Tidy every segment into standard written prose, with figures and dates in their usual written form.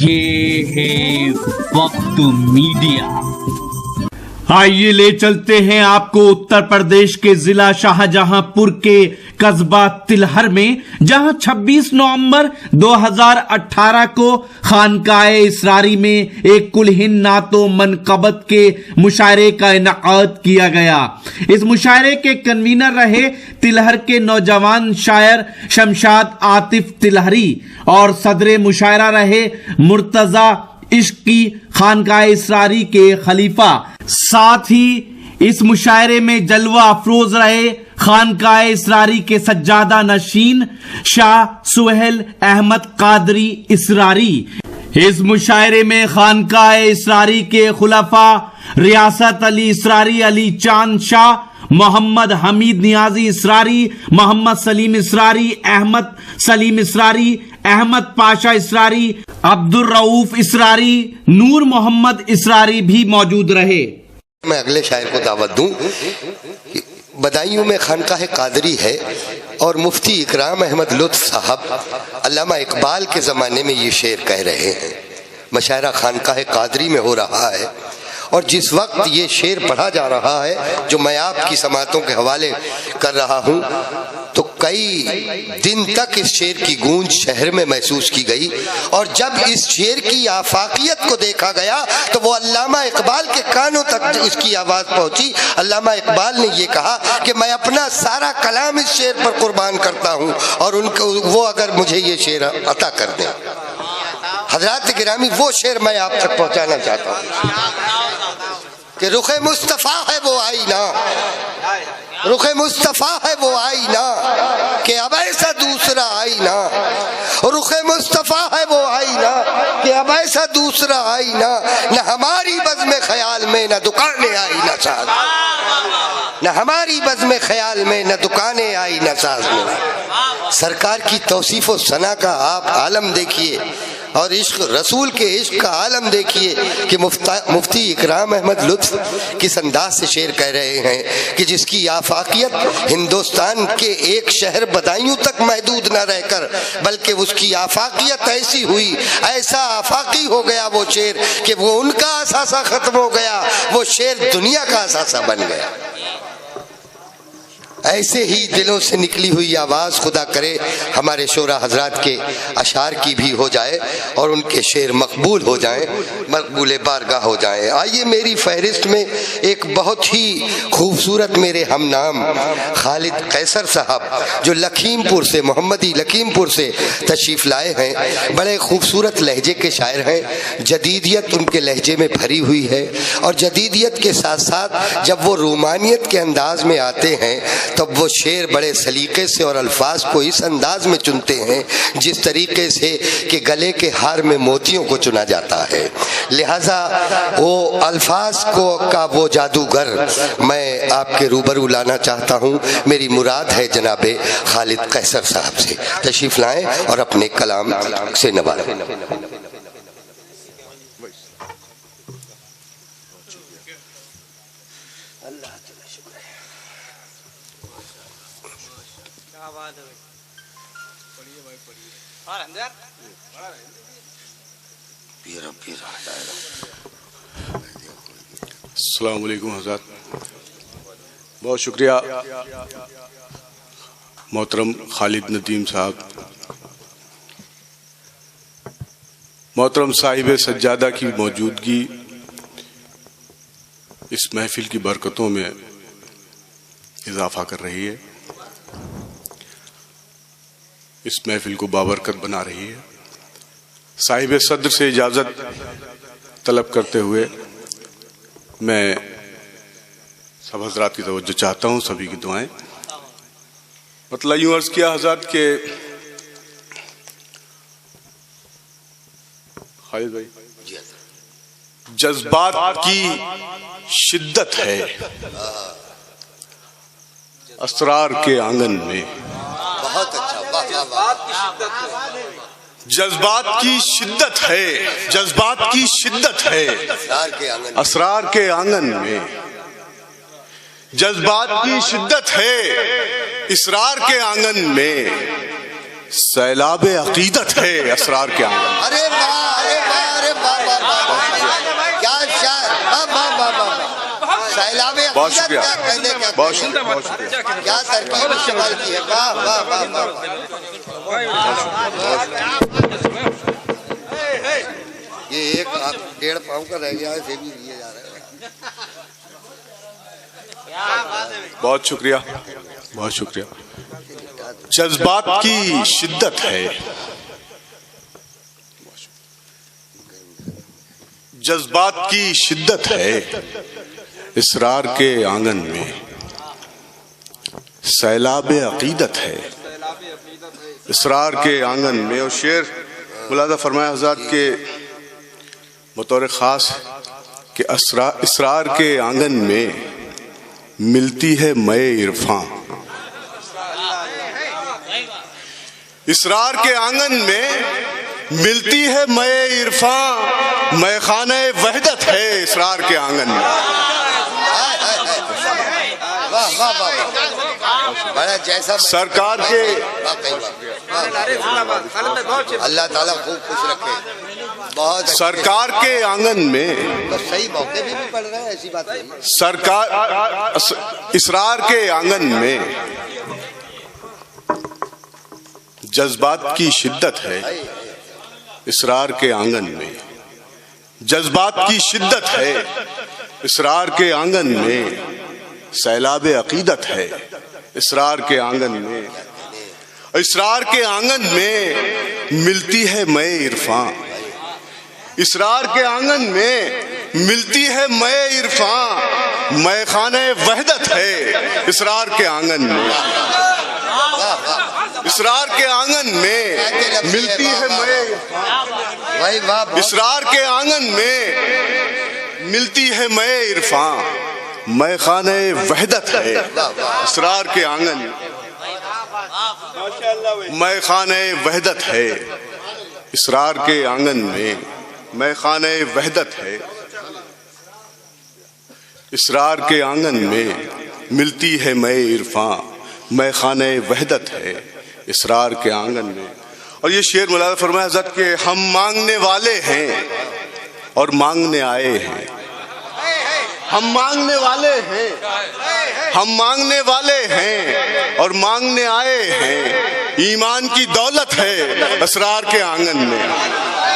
یہ ہے وقت میڈیا۔ آئیے لے چلتے ہیں آپ کو اتر پردیش کے ضلع شاہجہاں پور کے قصبہ تلہر میں، جہاں 26 نومبر 2018 کو خانقاہ اسراری میں ایک کلہن نعت و منقبت کے مشاعرے کا انعقاد کیا گیا۔ اس مشاعرے کے کنوینر رہے تلہر کے نوجوان شاعر شمشاد عاطف تلہری اور صدر مشاعرہ رہے مرتضی عشقی، خانقاہ اسراری کے خلیفہ۔ ساتھ ہی اس مشاعرے میں جلوہ افروز رہے خانقاہ اسراری کے سجادہ نشین شاہ سہیل احمد قادری اسراری۔ اس مشاعرے میں خانقاہ اسراری کے خلفاء ریاست علی اسراری، علی چاند شاہ، محمد حمید نیازی اسراری، محمد سلیم اسراری، احمد سلیم اسراری، احمد پاشا اسراری، عبد الرؤوف اسراری، نور محمد اسراری بھی موجود رہے۔ میں اگلے شاعر کو دعوت دوں۔ بدایوں میں خانقاہ قادری ہے اور مفتی اکرام احمد لطف صاحب علامہ اقبال کے زمانے میں یہ شعر کہہ رہے ہیں۔ مشاعرہ خانقاہ قادری میں ہو رہا ہے اور جس وقت یہ شعر پڑھا جا رہا ہے جو میں آپ کی سماعتوں کے حوالے کر رہا ہوں، تو کئی دن تک اس شعر کی گونج شہر میں محسوس کی گئی، اور جب اس شعر کی آفاقیت کو دیکھا گیا تو وہ علامہ اقبال کے کانوں تک اس کی آواز پہنچی۔ علامہ اقبال نے یہ کہا کہ میں اپنا سارا کلام اس شعر پر قربان کرتا ہوں اور ان کو وہ اگر مجھے یہ شعر عطا کر دیں۔ حضرات گرامی، وہ شعر میں آپ تک پہنچانا چاہتا ہوں کہ رخ مصطفیٰ ہے وہ آئینہ، رخ مصطفیٰ ہے وہ آئینہ کہ اب ایسا دوسرا آئینہ، رخ مصطفیٰ ہے وہ آئینہ کہ اب ایسا دوسرا آئینہ، نہ ہماری بزم خیال میں نہ دکانیں آئینہ ساز، نہ ہماری بزم خیال میں نہ دکانیں آئینہ ساز میں۔ سرکار کی توصیف و ثنا کا آپ عالم دیکھیے اور عشق رسول کے عشق کا عالم دیکھیے کہ مفتی اکرام احمد لطف کس انداز سے شعر کہہ رہے ہیں کہ جس کی آفاقیت ہندوستان کے ایک شہر بدایوں تک محدود نہ رہ کر بلکہ اس کی آفاقیت ایسی ہوئی، ایسا آفاقی ہو گیا وہ شعر کہ وہ ان کا اثاثہ ختم ہو گیا، وہ شعر دنیا کا اثاثہ بن گیا۔ ایسے ہی دلوں سے نکلی ہوئی آواز خدا کرے ہمارے شعراء حضرات کے اشعار کی بھی ہو جائے اور ان کے شعر مقبول ہو جائیں، مقبول بارگاہ ہو جائیں۔ آئیے میری فہرست میں ایک بہت ہی خوبصورت میرے ہم نام خالد قیصر صاحب جو لکھیم پور سے، محمدی لکھیم پور سے تشریف لائے ہیں، بڑے خوبصورت لہجے کے شاعر ہیں، جدیدیت ان کے لہجے میں بھری ہوئی ہے، اور جدیدیت کے ساتھ ساتھ جب وہ رومانیت کے انداز میں آتے ہیں تب وہ شعر بڑے سلیقے سے اور الفاظ کو اس انداز میں چنتے ہیں جس طریقے سے کہ گلے کے ہار میں موتیوں کو چنا جاتا ہے۔ لہٰذا وہ الفاظ کو کا وہ جادوگر میں آپ کے روبرو لانا چاہتا ہوں۔ میری مراد ہے جناب خالد قیصر صاحب سے، تشریف لائیں اور اپنے کلام سے نوازیں۔ السلام علیکم حضرات، بہت شکریہ محترم خالد ندیم صاحب، محترم صاحب سجادہ کی موجودگی اس محفل کی برکتوں میں اضافہ کر رہی ہے، اس محفل کو بابرکت بنا رہی ہے۔ صاحب صدر سے اجازت طلب کرتے ہوئے میں سب حضرات کی توجہ چاہتا ہوں، سبھی کی دعائیں۔ مطلب یوں عرض کیا حضرات کہ خالد بھائی، جذبات کی شدت ہے اسرار کے آنگن میں، بہت اچھا، جذبات کی شدت ہے، جذبات کی شدت ہے اسرار کے آنگن میں، جذبات کی شدت ہے اسرار کے آنگن میں، سیلاب عقیدت ہے اسرار کے آنگن میں۔ ارے واہ، ارے واہ۔ بہت شکریہ، پہلے کیا بہت شکریہ، بہت شکریہ۔ کیا ترکیب استعمال کی ہے، واہ واہ واہ واہ۔ یہ 1.5 پاؤں کا رہ گیا ہے، اسے بھی لیے جا رہے ہیں۔ بہت شکریہ، بہت شکریہ۔ جذبات کی شدت ہے، جذبات کی شدت ہے اسرار کے آنگن میں، سیلاب عقیدت ہے اسرار کے آنگن میں۔ اور شعر ملاحظہ فرمایا حضرات کے بطور خاص کہ اسرار کے آنگن میں ملتی ہے مے عرفاں، اسرار کے آنگن میں ملتی ہے مے عرفاں، مے خانہ وحدت ہے اسرار کے آنگن میں۔ واہ واہ واہ، بڑا جیسا سرکار کے اللہ تعالیٰ خوب خوش رکھے، بہت سرکار کے آنگن میں تو صحیح موقع بھی پڑھ رہے ہیں، ایسی بات نہیں۔ سرکار اسرار کے آنگن میں جذبات کی شدت ہے اسرار کے آنگن میں، جذبات کی شدت ہے اسرار کے آنگن میں، سیلاب عقیدت ہے اسرار کے آنگن میں، اسرار کے آنگن میں ملتی ہے مے عرفاں، اسرار کے آنگن میں ملتی ہے مے عرفاں، مے خانہ وحدت ہے اسرار کے آنگن میں، اسرار کے آنگن میں ملتی ہے مے عرفاں، اسرار کے آنگن میں ملتی ہے مے عرفاں، مے خانہ وحدت ہے اسرار کے آنگن میں، مے خانہ وحدت ہے اسرار کے آنگن میں، مے خانہ وحدت ہے اسرار کے آنگن میں ملتی ہے مے عرفاں، مے خانہ وحدت ہے اسرار کے آنگن میں۔ اور یہ شعر ملاحظہ فرمایا حضرت کہ ہم مانگنے والے ہیں اور مانگنے آئے ہیں، ہم مانگنے والے ہیں، ہم مانگنے والے ہیں اور مانگنے آئے ہیں، ایمان کی دولت ہے اسرار کے آنگن میں،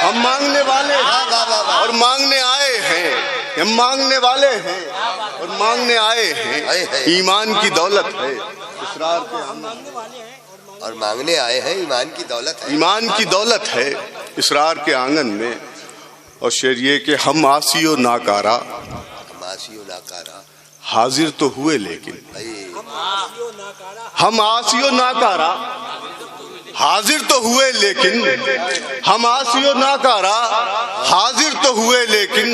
ہم مانگنے والے ہیں اور مانگنے آئے ہیں، ہم مانگنے والے ہیں اور مانگنے آئے ہیں، ایمان کی دولت ہے اسرار کے آنگن میں، اور مانگنے آئے ہیں، ایمان کی دولت ہے، ایمان کی دولت ہے اسرار کے آنگن میں۔ اور شعر یہ کہ ہم آسی و ناکارہ معاصی و ناکارہ حاضر تو ہوئے لیکن، ہم آسی و ناکارہ حاضر تو ہوئے لیکن، ہم آسی و ناکارہ حاضر تو ہوئے لیکن،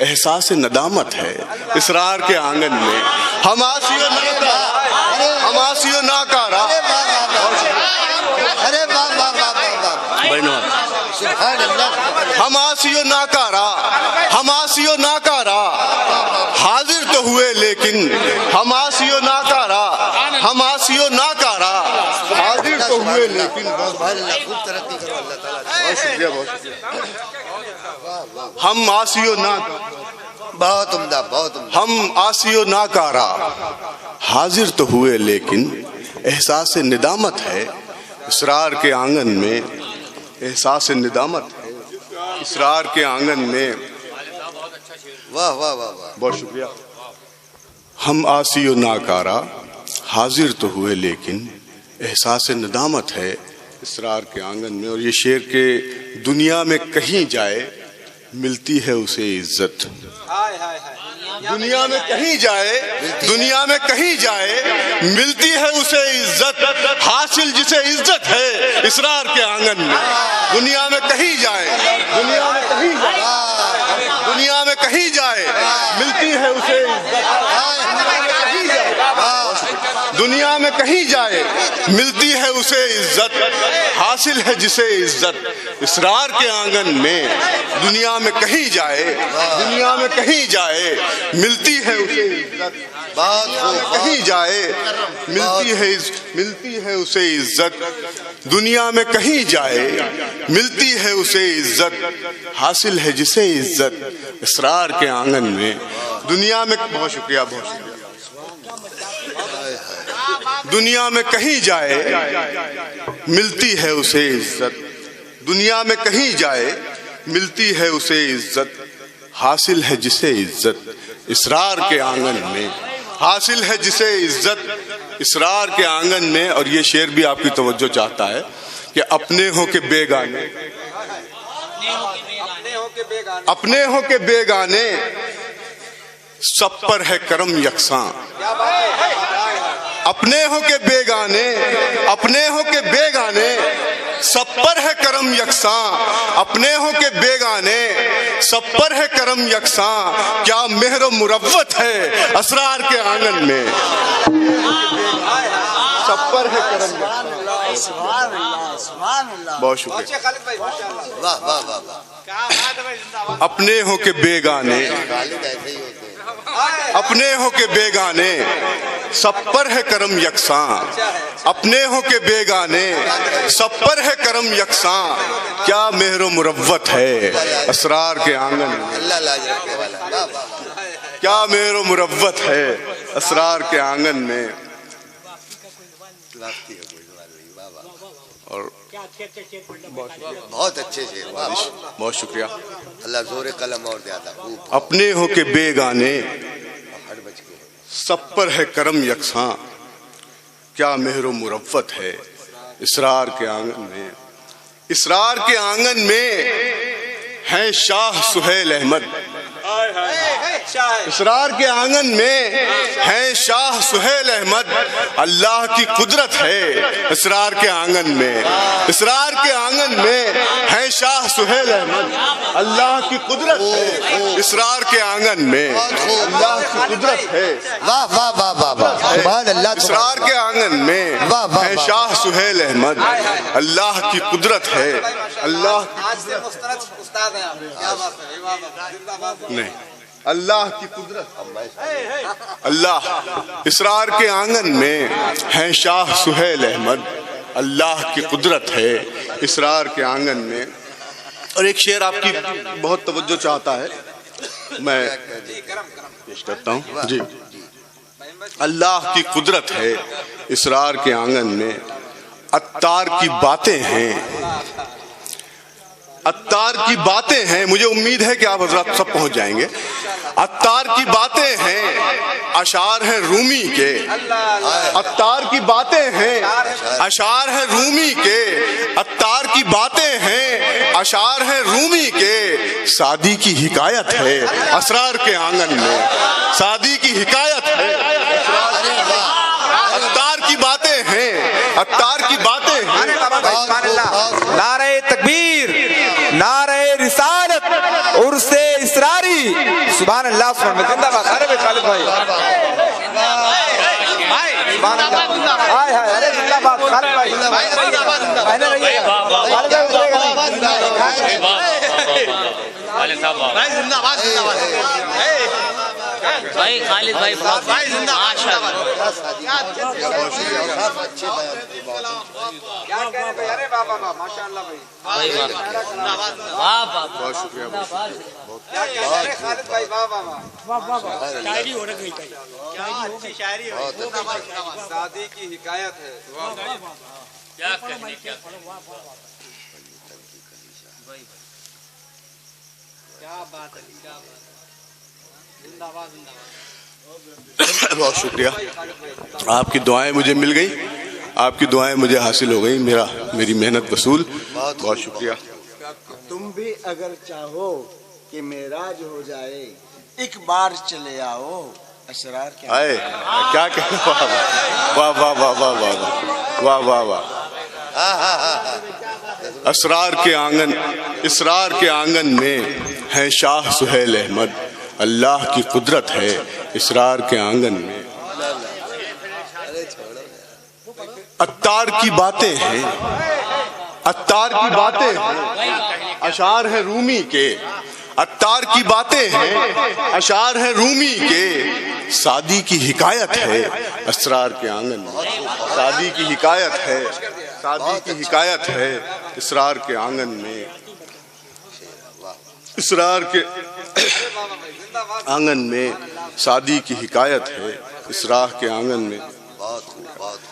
احساس ندامت ہے اسرار کے آنگن میں، ہم آسی و ناکارہ، ہم آسی و ناکارہ، ارے واہ واہ واہ واہ، سبحان اللہ، ہم آسی و ناکارہ، ہم آسی و ناکارہ حاضر تو ہوئے لیکن، ہم آسی و ناکارہ، ہم آسی و ناکارہ حاضر تو ہوئے لیکن، سبحان اللہ، خوب ترقی کرو اللہ تعالیٰ۔ بہت شکریہ، بہت شکریہ۔ ہم آسی و ناکارہ، بہت عمدہ، بہت عمدہ، ہم آسی و ناکارہ حاضر تو ہوئے لیکن، احساس ندامت ہے اسرار کے آنگن میں، احساس ندامت ہے اسرار کے آنگن میں۔ واہ واہ واہ واہ، بہت شکریہ۔ ہم آسی و ناکارہ حاضر تو ہوئے لیکن، احساس ندامت ہے اسرار کے آنگن میں۔ اور یہ شعر کہ دنیا میں کہیں جائے ملتی ہے اسے عزت، دنیا میں کہیں جائے، دنیا میں کہیں جائے ملتی ہے اسے عزت، حاصل جسے عزت ہے اسرار کے آنگن میں، دنیا میں کہیں جائے، دنیا میں کہیں جائے، دنیا میں کہیں جائے ملتی ہے اسے عزت، دنیا میں کہیں جائے ملتی ہے اسے عزت، حاصل ہے جسے عزت اسرار کے آنگن میں، دنیا میں کہیں جائے، دنیا میں کہیں جائے ملتی ہے اسے عزت، کہیں جائے ملتی ہے اسے عزت، دنیا میں کہیں جائے ملتی ہے اسے عزت، حاصل ہے جسے عزت اسرار کے آنگن میں، دنیا میں۔ بہت شکریہ، بہت شکریہ۔ دنیا میں کہیں جائے ملتی ہے اسے عزت، دنیا میں کہیں جائے ملتی ہے اسے عزت، حاصل ہے جسے عزت اسرار کے آنگن میں، حاصل ہے جسے عزت اسرار کے آنگن میں۔ اور یہ شعر بھی آپ کی توجہ چاہتا ہے کہ اپنے ہوں کہ بیگانے، اپنے ہوں کہ بیگانے، سب پر ہے کرم یکساں، اپنے ہوں کہ بیگانے، اپنے ہوں کہ بیگانے، سب پر ہے کرم یکساں، اپنے ہوں کہ بیگانے، سب پر ہے کرم یکساں، کیا مہر و مروت ہے اسرار کے آنگن میں، سب پر ہے کرم یکساں۔ بہت شکریہ۔ واہ واہ واہ واہ، اپنے ہوں کہ بیگانے، اپنے ہوں کہ بیگانے، سب پر ہے کرم یکساں، اپنے ہوں کہ بیگانے، سب پر ہے کرم یکساں، کیا مہر و مروت ہے اسرار کے آنگن میں، اللہ لاج رکھنے والا، واہ واہ، کیا مہر و مروت ہے اسرار کے آنگن میں۔ اور بہت اچھے شعر، واہ واہ، بہت شکریہ۔ اللہ زور قلم اور زیادہ خوب، اپنے ہوں کہ بیگانے، ہٹ بچ کے، سب پر ہے کرم یکساں، کیا مہر و مروت ہے اسرار کے آنگن میں، اسرار کے آنگن میں ہیں شاہ سہیل احمد، اسرار کے آنگن میں ہیں شاہ سہیل احمد، اللہ کی قدرت ہے اسرار کے آنگن میں، اسرار کے آنگن میں ہیں شاہ سہیل احمد، اللہ کی قدرت ہے اسرار کے آنگن میں، اللہ کی قدرت ہے، واہ واہ واہ واہ واہ، سبحان اللہ، اسرار کے آنگن میں ہیں شاہ سہیل احمد، اللہ کی قدرت ہے، اللہ نہیں، اللہ کی قدرت، اللہ، اسرار کے آنگن میں ہیں شاہ سہیل احمد، اللہ کی قدرت ہے اسرار کے آنگن میں۔ اور ایک شعر آپ کی بہت توجہ چاہتا ہے، میں پیش کرتا ہوں جی۔ اللہ کی قدرت ہے اسرار کے آنگن میں، عطار کی باتیں ہیں، عطار کی باتیں ہیں، مجھے امید ہے کہ آپ حضرات سب پہنچ جائیں گے۔ عطار کی باتیں ہیں، اشعار ہیں رومی کے، عطار کی باتیں ہیں، اشعار ہیں رومی کے، عطار کی باتیں ہیں، اشعار ہیں رومی کے، سعدی کی حکایت ہے اسرار کے آنگن میں، سعدی کی حکایت ہے، عطار کی باتیں ہیں، عطار کی باتیں ہیں۔ نعرہ تکبیر، نعرہ رسالت، عرس اسراری، سبحان اللہ، سبحان اللہ، زندہ باد، ارے خالد بھائی، سبحان اللہ، ہائے ہائے، ارے زندہ باد خالد بھائی، بہنے رہیے گا، خالد بھائی اترے گا نہیں، بھائی زندہ باد، زندہ باد بھائی، خالد بھائی بھائی زندہ باد، کیا کہہ رہے بھائی، ارے واہ واہ واہ، ماشاءاللہ بھائی، واہ واہ، بہت شکریہ، کیا کہہ رہے ہیں خالد بھائی، واہ واہ واہ، شاعری ہو رہی ہے، کیا اچھی شاعری ہے، سعدی کی حکایت ہے، کیا کہنے، کیا بات ہے، کیا بات، زندہ باد، زندہ باد۔ بہت شکریہ، آپ کی دعائیں مجھے مل گئی، آپ کی دعائیں مجھے حاصل ہو گئی، میری محنت وصول، بہت شکریہ۔ تم بھی اگر چاہو کہ معراج ہو جائے، ایک بار چلے آؤ اسرار کے آئے کیا کہنا، واہ واہ واہ واہ واہ واہ واہ واہ، اسرار کے آنگن، اسرار کے آنگن میں ہیں شاہ سہیل احمد، اللہ کی قدرت ہے اسرار کے آنگن میں، عطار کی باتیں ہیں، عطار کی باتیں ہیں، اشعار ہیں رومی کے، عطار کی باتیں ہیں، اشعار ہیں رومی کے، سعدی کی حکایت ہے اسرار کے آنگن میں، سعدی کی حکایت ہے، سعدی کی حکایت ہے اسرار کے آنگن میں، اسرار کے آنگن میں سعدی کی حکایت ہے اسرار کے آنگن میں۔ بہت خوب، بہت خوب۔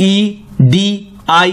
MEDIA